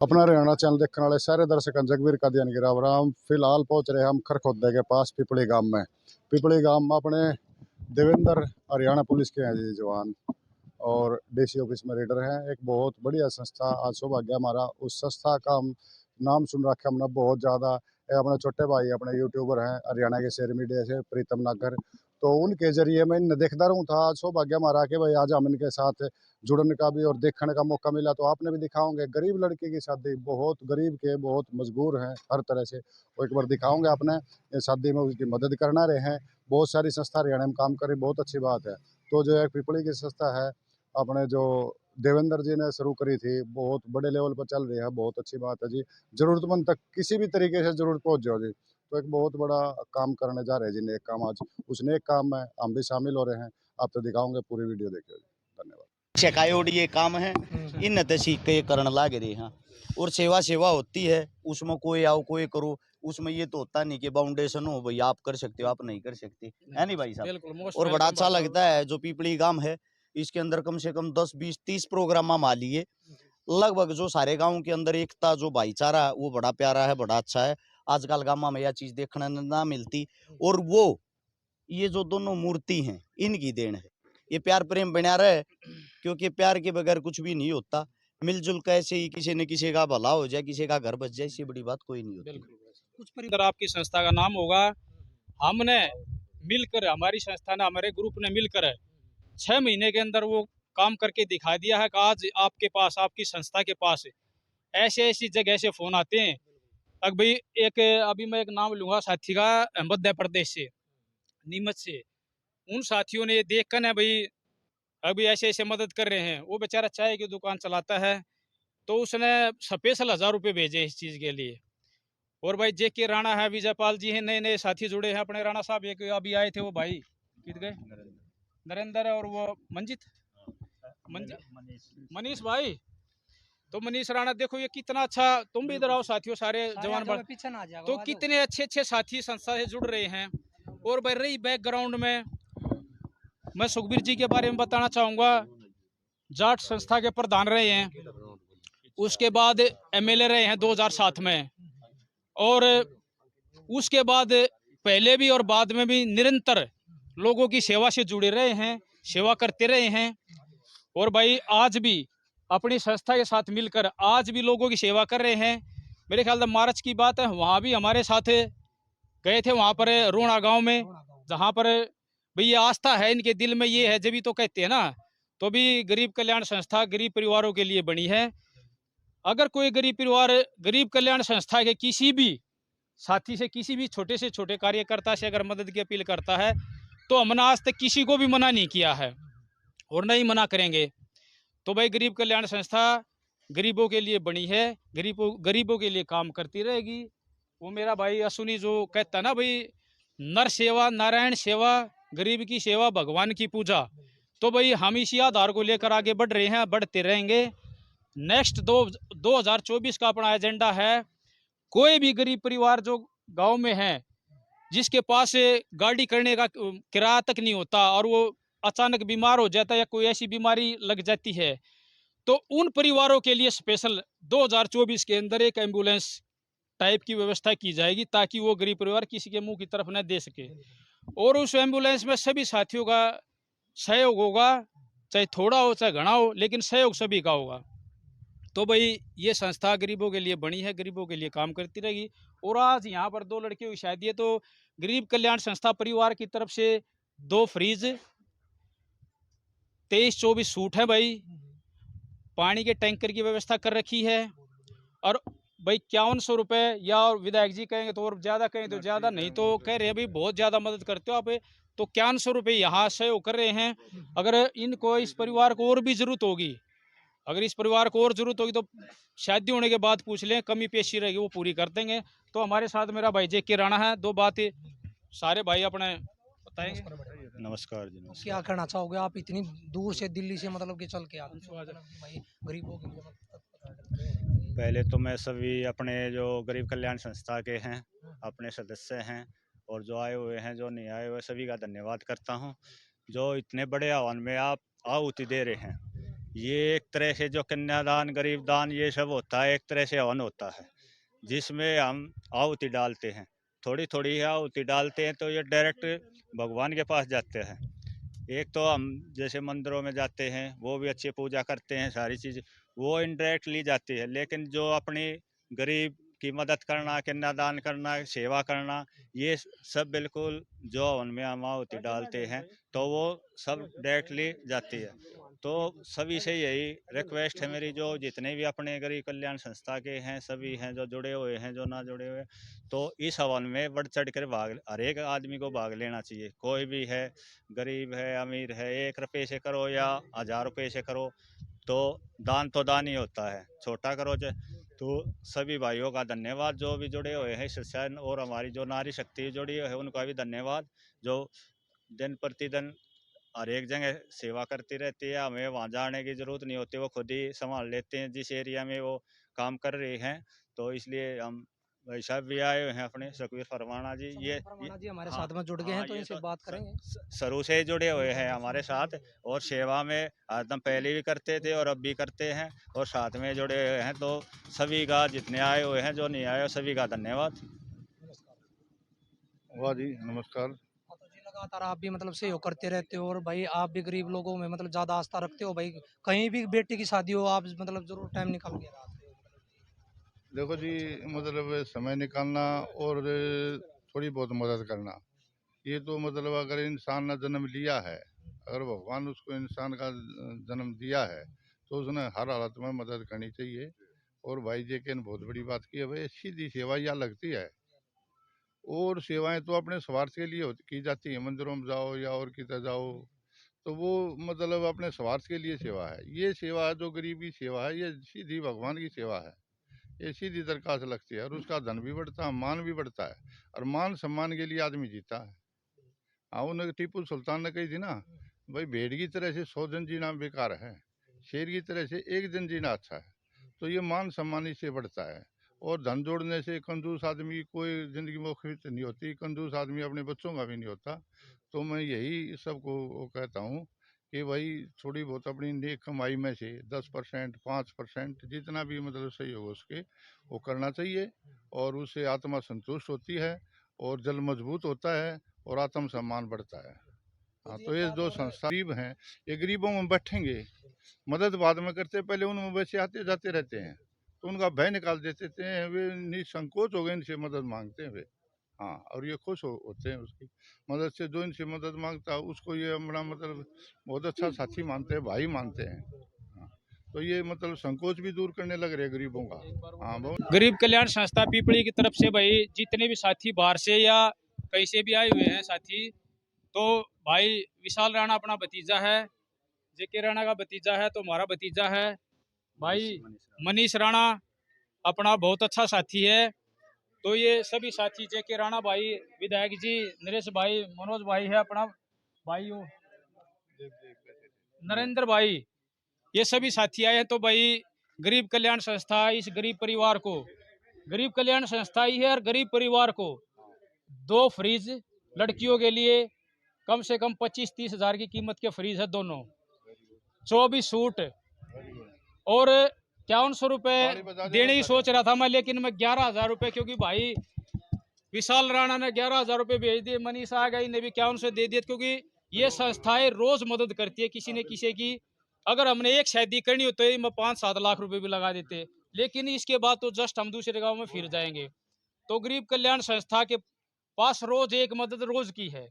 अपना हरियाणा चैनल देखने वाले सारे दर्शकों जगवीर का ध्यान गिरावर हम फिलहाल पहुंच रहे हैं हम खरखोदे के पास पिपली गांव में। पिपली गांव में अपने देवेंद्र हरियाणा पुलिस के हैं जी जवान और डीसी ऑफिस में रीडर हैं। एक बहुत बढ़िया संस्था आज सौभाग्य हमारा उस संस्था का हम नाम सुन रखा हमने बहुत ज़्यादा। अपने छोटे भाई अपने यूट्यूबर हैं हरियाणा के शेयर मीडिया से प्रीतम नागर, तो उनके जरिए मैं इन्हें देखता रहूँ था। आज सौभाग्य हमारा कि भाई आज हम इनके साथ जुड़ने का भी और देखने का मौका मिला, तो आपने भी दिखाओगे गरीब लड़के की शादी, बहुत गरीब के बहुत मजबूर हैं हर तरह से, वो एक बार दिखाओगे आपने ये शादी में उसकी मदद करना रहे हैं। बहुत सारी संस्था हरियाणा में काम करें, बहुत अच्छी बात है। तो जो एक पिपली की संस्था है अपने जो देवेंद्र जी ने शुरू करी थी, बहुत बड़े लेवल पर चल रही है, बहुत अच्छी बात है जी। जरूरतमंद तक किसी भी तरीके से जरूरत पहुंच जाओ जी, तो एक बहुत बड़ा काम करने जा रहे हैं जी, नेक काम। आज उस नेक काम में हम भी शामिल हो रहे हैं, आप तो दिखाओगे, पूरी वीडियो देखिए जी। धन्यवाद। छकायोड ये काम है इन ते सीख के करण लाग रहे हैं और सेवा सेवा होती है उसमें कोई आओ कोई करो। उसमें ये तो होता नहीं कि बाउंडेशन हो भाई आप कर सकते हो आप नहीं कर सकते, है नहीं भाई साहब। और बड़ा अच्छा लगता है जो पिपली गांव है, इसके अंदर कम से कम 10 20 30 प्रोग्राम हम लिए लगभग। जो सारे गांव के अंदर एकता जो भाईचारा है वो बड़ा प्यारा है, बड़ा अच्छा है। आजकल गांव में यह चीज देखने ना मिलती। और वो ये जो दोनों मूर्ति हैं इनकी देन है, ये प्यार प्रेम बना रहे, क्योंकि प्यार के बगैर कुछ भी नहीं होता। मिलजुल कर ऐसे ही किसी न किसी का भला हो जाए, किसी का घर बच जाए, इससे बड़ी बात कोई नहीं होती। कुछ परिवार आपकी संस्था का नाम होगा। हमने मिलकर, हमारी संस्था ने, हमारे ग्रुप ने मिलकर 6 महीने के अंदर वो काम करके दिखा दिया है कि आज आपके पास, आपकी संस्था के पास ऐसे ऐसी जगह से फोन आते हैं। अब भाई अभी मैं एक नाम लूंगा साथी का, मध्य प्रदेश से, नीमच से। उन साथियों ने देख कर ना भाई अभी ऐसे ऐसे मदद कर रहे हैं। वो बेचारा चाय की दुकान चलाता है, तो उसने स्पेशल 1000 रुपये भेजे इस चीज़ के लिए। और भाई जेके राणा है, विजयपाल जी हैं, नए नए साथी जुड़े हैं अपने। राणा साहब एक अभी आए थे, वो भाई कित गए, नरेंद्र और वो मंजित मनीष भाई। तो मनीष राणा देखो ये कितना अच्छा, तुम भी इधर आओ साथियों, सारे जवान बढ़ पीछे ना जाओ। तो कितने अच्छे अच्छे साथी संस्था से जुड़ रहे हैं। और भाई रही बैकग्राउंड में, मैं सुखबीर जी के बारे में बताना चाहूंगा। जाट संस्था के प्रधान रहे हैं, उसके बाद एमएलए रहे हैं 2007 में, और उसके बाद पहले भी और बाद में भी निरंतर लोगों की सेवा से जुड़े रहे हैं, सेवा करते रहे हैं। और भाई आज भी अपनी संस्था के साथ मिलकर आज भी लोगों की सेवा कर रहे हैं। मेरे ख्याल से मार्च की बात है, वहाँ भी हमारे साथ गए थे, वहाँ पर रोना गांव में, जहाँ पर भाई ये आस्था है इनके दिल में, ये है जब तो कहते हैं ना। तो भी गरीब कल्याण संस्था गरीब परिवारों के लिए बनी है। अगर कोई गरीब परिवार गरीब कल्याण संस्था के किसी भी साथी से, किसी भी छोटे से छोटे कार्यकर्ता से अगर मदद की अपील करता है, तो हमने आज तक किसी को भी मना नहीं किया है और नहीं मना करेंगे। तो भाई गरीब कल्याण संस्था गरीबों के लिए बनी है, गरीबों के लिए काम करती रहेगी। वो मेरा भाई असुनी जो कहता ना भाई, नर सेवा नारायण सेवा, गरीब की सेवा भगवान की पूजा। तो भाई हम इसी आधार को लेकर आगे बढ़ रहे हैं, बढ़ते रहेंगे। नेक्स्ट 2024 का अपना एजेंडा है, कोई भी गरीब परिवार जो गांव में है, जिसके पास गाड़ी करने का किराया तक नहीं होता और वो अचानक बीमार हो जाता है या कोई ऐसी बीमारी लग जाती है, तो उन परिवारों के लिए स्पेशल 2024 के अंदर एक एम्बुलेंस टाइप की व्यवस्था की जाएगी, ताकि वो गरीब परिवार किसी के मुंह की तरफ न दे सके। और उस एम्बुलेंस में सभी साथियों का सहयोग होगा, चाहे थोड़ा हो चाहे घना हो, लेकिन सहयोग सभी का होगा। तो भाई ये संस्था गरीबों के लिए बनी है, गरीबों के लिए काम करती रहेगी। और आज यहाँ पर 2 लड़कियों की शादी है, तो गरीब कल्याण संस्था परिवार की तरफ से 2 फ्रिज, 23-24 सूट है भाई, पानी के टैंकर की व्यवस्था कर रखी है। और भाई 5100 रुपये, या और विधायक जी कहेंगे तो और ज्यादा, कहें तो ज्यादा, नहीं तो कह रहे हैं भाई बहुत ज्यादा मदद करते हो आप, तो 5100 रुपये यहाँ सहयोग कर रहे हैं। अगर इनको, इस परिवार को और भी जरूरत होगी, अगर इस परिवार को और जरूरत होगी तो शादी होने के बाद पूछ लें, कमी पेशी रहेगी वो पूरी कर देंगे। तो हमारे साथ मेरा भाई जेके राणा है, 2 बात सारे भाई अपने बताएंगे। नमस्कार जी। नमस्कार। क्या कहना चाहोगे आप, इतनी दूर से दिल्ली से मतलब कि चल के आते हो भाई गरीबों के लिए पहले तो मैं सभी अपने जो गरीब कल्याण संस्था के हैं, अपने सदस्य हैं और जो आए हुए हैं, जो नहीं आए हुए, सभी का धन्यवाद करता हूं, जो इतने बड़े आह्वान में आप आहुति दे रहे हैं। ये एक तरह से जो कन्यादान, गरीब दान ये सब होता है, एक तरह से हवन होता है, जिसमें हम आहुति डालते हैं। थोड़ी थोड़ी आहुति डालते हैं तो ये डायरेक्ट भगवान के पास जाते हैं। एक तो हम जैसे मंदिरों में जाते हैं, वो भी अच्छी पूजा करते हैं, सारी चीज़ वो इनडायरेक्टली जाती है। लेकिन जो अपनी गरीब की मदद करना, कन्यादान करना, सेवा करना, ये सब बिल्कुल जो उनमें हम आहुति डालते हैं तो वो सब डायरेक्टली जाती है। तो सभी से यही रिक्वेस्ट है मेरी, जो जितने भी अपने गरीब कल्याण संस्था के हैं, सभी हैं जो जुड़े हुए हैं, जो ना जुड़े हुए, तो इस हवन में बढ़ चढ़ कर भाग, हर एक आदमी को भाग लेना चाहिए। कोई भी है, गरीब है, अमीर है, 1 रुपये से करो या 1000 रुपये से करो, तो दान ही होता है, छोटा करो तो सभी भाइयों का धन्यवाद जो भी जुड़े हुए हैं इससे, और हमारी जो नारी शक्ति जुड़ी है उनका भी धन्यवाद, जो दिन प्रतिदिन हर एक जगह सेवा करती रहती है। हमें वहाँ जाने की ज़रूरत नहीं होती, वो खुद ही संभाल लेते हैं जिस एरिया में वो काम कर रहे हैं। तो इसलिए हम भाई साहब भी आए हुए हैं अपने सुखबीर फरमाना जी, फरमाना जी हमारे हाँ, साथ में जुड़ गए हैं, हाँ, तो ये इनसे तो बात करेंगे। शुरू से ही जुड़े हुए हैं हमारे साथ, और सेवा में एकदम पहले भी करते थे और अब भी करते हैं, और साथ में जुड़े हुए हैं। तो सभी का, जितने आए हुए हैं, जो नहीं आए, सभी का धन्यवाद। वाह जी, नमस्कार। हाँ, तो जी लगातार आप भी मतलब सहयोग करते रहते हो, और भाई आप भी गरीब लोगों में मतलब ज्यादा आस्था रखते हो भाई। कहीं भी बेटी की शादी हो, आप मतलब जरूर टाइम निकाल के आते हो। देखो जी, मतलब समय निकालना और थोड़ी बहुत मदद करना, ये तो मतलब अगर इंसान ने जन्म लिया है, अगर भगवान उसको इंसान का जन्म दिया है, तो उसने हर हालत में मदद करनी चाहिए। और भाई जी के ने बहुत बड़ी बात की है, भाई सीधी सेवा यह लगती है। और सेवाएं तो अपने स्वार्थ के लिए की जाती है, मंदिरों में जाओ या और किधर जाओ, तो वो मतलब अपने स्वार्थ के लिए सेवा है। ये सेवा जो गरीबी सेवा है, ये सीधी भगवान की सेवा है, ये सीधी दरगाह से लगती है, और उसका धन भी बढ़ता है, मान भी बढ़ता है, और मान सम्मान के लिए आदमी जीता है। हाँ, उन्हें टीपू सुल्तान ने कही थी ना, भाई भेड़ की तरह से 100 जन जीना बेकार है, शेर की तरह से एक जन जीना अच्छा है। तो ये मान सम्मान इससे बढ़ता है। और धन जोड़ने से कंजूस आदमी की कोई ज़िंदगी में खुश नहीं होती, कंजूस आदमी अपने बच्चों का भी नहीं होता। तो मैं यही सबको वो कहता हूँ कि भाई थोड़ी बहुत अपनी नेक कमाई में से 10%, 5% जितना भी मतलब सही हो उसके वो करना चाहिए, और उससे आत्मा संतुष्ट होती है, और दिल मजबूत होता है, और आत्म सम्मान बढ़ता है। हाँ, तो ये जो संस्था गरीब हैं, ये गरीबों में बैठेंगे, मदद बाद में करते, पहले उनमें वैसे आते जाते रहते हैं, तो उनका भय निकाल देते थे, वे निसंकोच हो गए, इनसे मदद मांगते हैं वे। हाँ, और ये खुश होते हैं उसकी मदद से। जो इनसे मदद मांगता है उसको ये अपना मतलब बहुत अच्छा साथी मानते हैं, भाई मानते हैं। हाँ, तो ये मतलब संकोच भी दूर करने लग रहे हैं गरीबों का। हाँ, बहुत। गरीब कल्याण संस्था पीपली की तरफ से भाई जितने भी साथी बाहर से या कहीं से भी आए हुए हैं साथी, तो भाई विशाल राणा अपना भतीजा है, जेके राणा का भतीजा है, तो हमारा भतीजा है भाई मनीष राणा अपना बहुत अच्छा साथी है। तो ये सभी साथी, जेके राणा भाई, विधायक जी नरेश भाई, मनोज भाई है अपना भाई, नरेंद्र भाई, ये सभी साथी आए हैं। तो भाई गरीब कल्याण संस्था इस गरीब परिवार को, गरीब कल्याण संस्था ही है, और गरीब परिवार को 2 फ्रिज लड़कियों के लिए कम से कम 25-30 हजार की कीमत के फ्रिज है दोनों, 24 सूट, और 5100 रुपये देने ही सोच रहा था मैं, लेकिन मैं 11,000 रुपये, क्योंकि भाई विशाल राणा ने 11,000 रुपये भेज दिए, मनीष आ गई ने भी 5100 दे दिए, क्योंकि ये संस्थाएं रोज मदद करती है किसी न किसी की। अगर हमने एक शादी करनी हो तो मैं 5-7 लाख रुपए भी लगा देते, लेकिन इसके बाद तो जस्ट हम दूसरे गांव में फिर जाएंगे। तो गरीब कल्याण संस्था के पास रोज एक मदद रोज की है,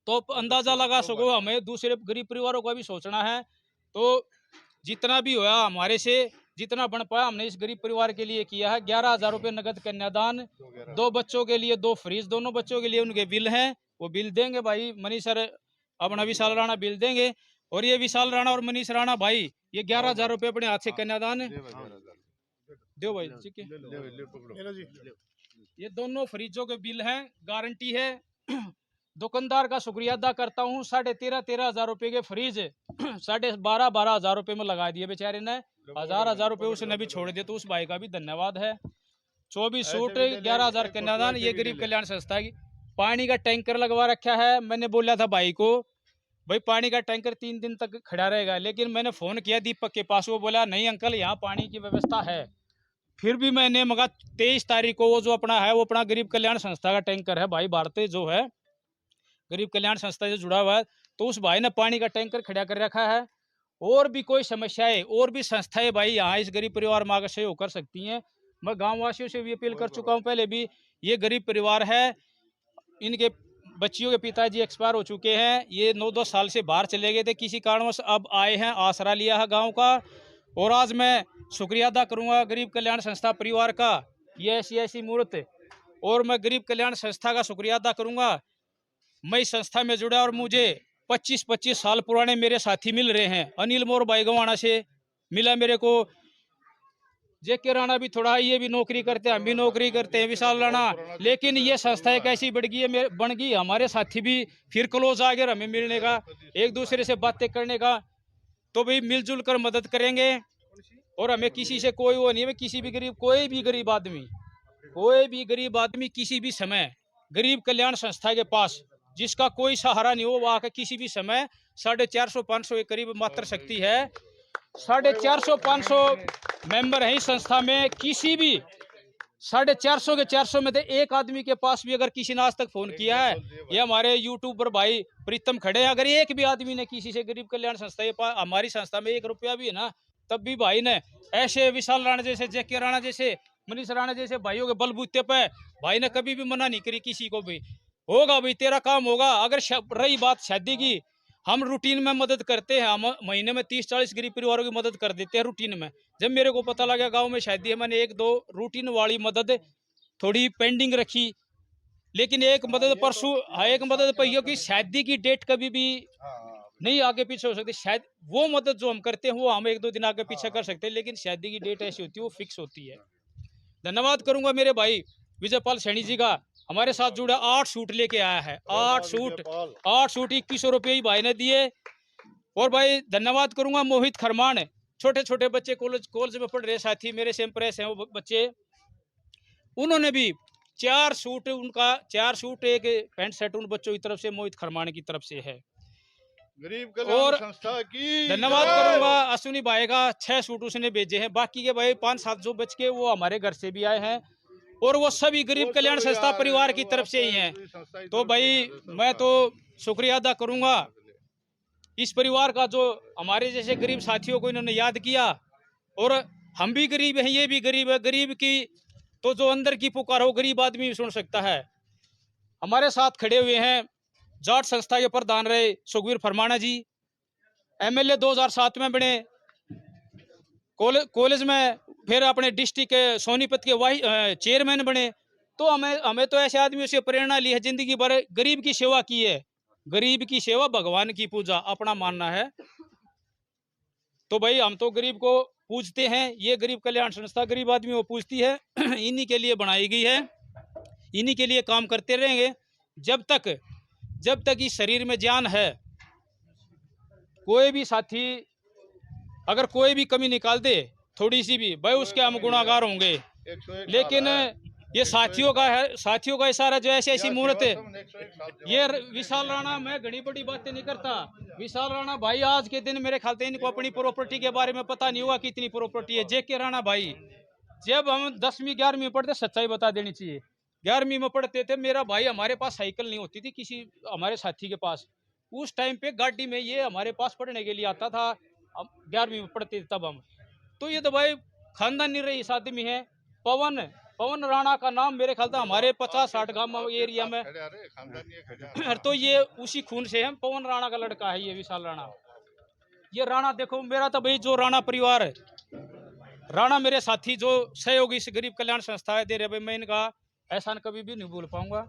तो अंदाजा लगा सको हमें दूसरे गरीब परिवारों का भी सोचना है। तो जितना भी हुआ हमारे से, जितना बन पाया हमने इस गरीब परिवार के लिए किया है। 11,000 रुपये नगद कन्यादान, 2 बच्चों के लिए 2 फ्रिज, दोनों बच्चों के लिए उनके बिल हैं, वो बिल देंगे भाई मनीष सर, अपना विशाल राणा बिल देंगे। और ये विशाल राणा और मनीष राणा भाई, ये 11,000 रुपये अपने हाथ से कन्यादान दो भाई, ठीक है। ये दोनों फ्रिजों के बिल हैं, गारंटी है। दुकानदार का शुक्रिया अदा करता हूँ, 13,500 हजार रुपये के फ्रिज 12,500 हजार रुपये में लगा दिए बेचारे ने, 1,000 रुपये उसने भी छोड़ दिए, तो उस भाई का भी धन्यवाद है। 24 सूट, 11,000 कन्यादान, ये गरीब कल्याण संस्था की। पानी का टैंकर लगवा रखा है, मैंने बोला था भाई को, भाई पानी का टैंकर 3 दिन तक खड़ा रहेगा, लेकिन मैंने फ़ोन किया दीपक के पास, वो बोला नहीं अंकल यहाँ पानी की व्यवस्था है। फिर भी मैंने मगा 23 तारीख को वो जो अपना है, वो अपना गरीब कल्याण संस्था का टैंकर है, भाई भारती जो है गरीब कल्याण संस्था से जुड़ा हुआ है, तो उस भाई ने पानी का टैंकर खड़ा कर रखा है। और भी कोई समस्याएं, और भी संस्थाएं भाई यहाँ इस गरीब परिवार में आकर सहयोग कर सकती हैं। मैं गाँव वासियों से भी अपील कर चुका हूँ पहले भी, ये गरीब परिवार है, इनके बच्चियों के पिताजी एक्सपायर हो चुके हैं, ये 9-10 साल से बाहर चले गए थे, किसी कारणवश अब आए हैं, आसरा लिया है गांव का। और आज मैं शुक्रिया अदा करूंगा गरीब कल्याण संस्था परिवार का, ये ऐसी मूर्त, और मैं गरीब कल्याण संस्था का शुक्रिया अदा करूंगा। मैं इस संस्था में जुड़ा और मुझे 25-25 साल पुराने मेरे साथी मिल रहे हैं। अनिल मोर बाईगवाना से मिला मेरे को, जेके राणा भी थोड़ा, ये भी नौकरी करते हैं, हम भी नौकरी करते हैं, विशाल राणा। लेकिन ये संस्था एक ऐसी बन गई, हमारे साथी भी फिर क्लोज आ गए हमें मिलने का, एक दूसरे से बातें करने का। तो भाई मिलजुल कर मदद करेंगे, और हमें किसी से कोई वो नहीं है। किसी भी गरीब, कोई भी गरीब आदमी किसी भी समय गरीब कल्याण संस्था के पास, जिसका कोई सहारा नहीं हो, वो आकर किसी भी समय 450-500 के करीब मात्र शक्ति है, 450-500 मेंबर हैं इस संस्था में। किसी भी 450 के 400 में से एक आदमी के पास भी अगर किसी ने आज तक फोन किया है, ये हमारे यूट्यूबर भाई प्रीतम खड़े हैं, अगर एक भी आदमी ने किसी से गरीब कल्याण संस्था के पास, हमारी संस्था में 1 रुपया भी है ना, तब भी भाई ने ऐसे विशाल राणा जैसे, जेके राणा जैसे, मनीष राणा जैसे भाइयों के बलबूते पे भाई ने कभी भी मना नहीं करी किसी को भी। होगा भाई, तेरा काम होगा। अगर रही बात शादी की, हम रूटीन में मदद करते हैं, हम महीने में 30-40 गरीब परिवारों की मदद कर देते हैं रूटीन में। जब मेरे को पता लगा गांव में शादी है, मैंने 1-2 रूटीन वाली मदद थोड़ी पेंडिंग रखी, लेकिन एक मदद पर कि शादी की डेट कभी भी नहीं आगे पीछे हो सकती। शायद वो मदद जो हम करते हैं वो हम 1-2 दिन आगे पीछे कर सकते हैं, लेकिन शादी की डेट ऐसी होती है, वो फिक्स होती है। धन्यवाद करूंगा मेरे भाई विजयपाल सैनी जी का, हमारे साथ जुड़ा, 8 सूट लेके आया है, 8 सूट 2100 रुपये ही भाई ने दिए। और भाई धन्यवाद करूंगा मोहित खरमान, छोटे छोटे बच्चे कॉलेज में पढ़ रहे साथी मेरे से इम्प्रेस हैं वो बच्चे, उन्होंने भी 4 सूट, उनका 4 सूट, एक पैंट शर्ट उन बच्चों की तरफ से, मोहित खरमान की तरफ से है। गरीब कल्याण संस्था की धन्यवाद करूंगा अश्विनी भाई का, 6 सूट उसने भेजे हैं। बाकी के भाई 5-7 जो बच के वो हमारे घर से भी आए हैं, और वो सभी गरीब कल्याण संस्था परिवार की तरफ से ही हैं। तो भाई मैं तो शुक्रिया अदा करूंगा इस परिवार का, जो हमारे जैसे गरीब साथियों को इन्होंने याद किया। और हम भी गरीब हैं, ये भी गरीब है, गरीब की तो जो अंदर की पुकार हो गरीब आदमी भी सुन सकता है। हमारे साथ खड़े हुए हैं जाट संस्था के प्रधान रहे सुखवीर फरमाना जी, MLA 2007 में बने, कॉलेज में फिर अपने डिस्ट्रिक्ट के सोनीपत के चेयरमैन बने। तो हमें तो ऐसे आदमियों से प्रेरणा ली है, जिंदगी भर गरीब की सेवा की है। गरीब की सेवा भगवान की पूजा अपना मानना है। तो भाई हम तो गरीब को पूजते हैं, ये गरीब कल्याण संस्था गरीब आदमियों को पूजती है। इन्हीं के लिए बनाई गई है, इन्हीं के लिए काम करते रहेंगे जब तक इस शरीर में जान है। कोई भी साथी अगर कोई भी कमी निकाल दे थोड़ी सी भी, भाई उसके हम गुनाहगार होंगे। लेकिन ये साथियों का इशारा जो ऐसी मूर्त है, ये विशाल राणा, मैं घनी बड़ी बातें नहीं करता। विशाल राणा भाई आज के दिन मेरे ख्याल से इनको अपनी प्रॉपर्टी के बारे में पता नहीं हुआ कितनी प्रॉपर्टी है। जेके राणा भाई, जब हम 10वीं 11वीं में पढ़ते, सच्चाई बता देनी चाहिए, 11वीं में पढ़ते थे, मेरा भाई, हमारे पास साइकिल नहीं होती थी किसी हमारे साथी के पास। उस टाइम पे गाड़ी में ये हमारे पास पढ़ने के लिए आता था, 11वीं में पढ़ते थे तब हम। तो ये तो भाई खानदानी रईस आदमी है। पवन राणा का नाम मेरे ख्याल से हमारे 50-60 गांव एरिया में, तो ये उसी खून से है, पवन राणा का लड़का है ये विशाल राणा। ये राणा देखो मेरा तो भाई जो राणा परिवार है, राणा मेरे साथी जो सहयोगी इस गरीब कल्याण संस्था है दे रहे, भाई मैं इनका एहसान कभी भी नहीं भूल पाऊंगा।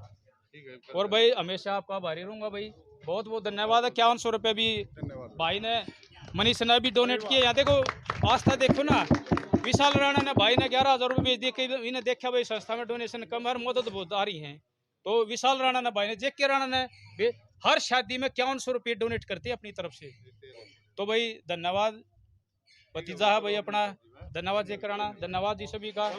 और भाई हमेशा आपका आभारी रहूंगा भाई। बहुत बहुत धन्यवाद है। 5100 रुपये भी भाई ने, मनीष ने भी डोनेट किए। यहाँ देखो आस्था देखो ना, विशाल राणा ने भाई ने 11,000 रुपये भेज दिए। इन्हें देखा भाई संस्था में डोनेशन कम और मदद बहुत आ रही है। तो विशाल राणा ने भाई ने, जेके राणा ने हर शादी में 5100 रुपये डोनेट करते हैं अपनी तरफ से। तो भाई धन्यवाद भतीजा है भाई अपना, धन्यवाद जेके राणा, धन्यवाद जी सभी का।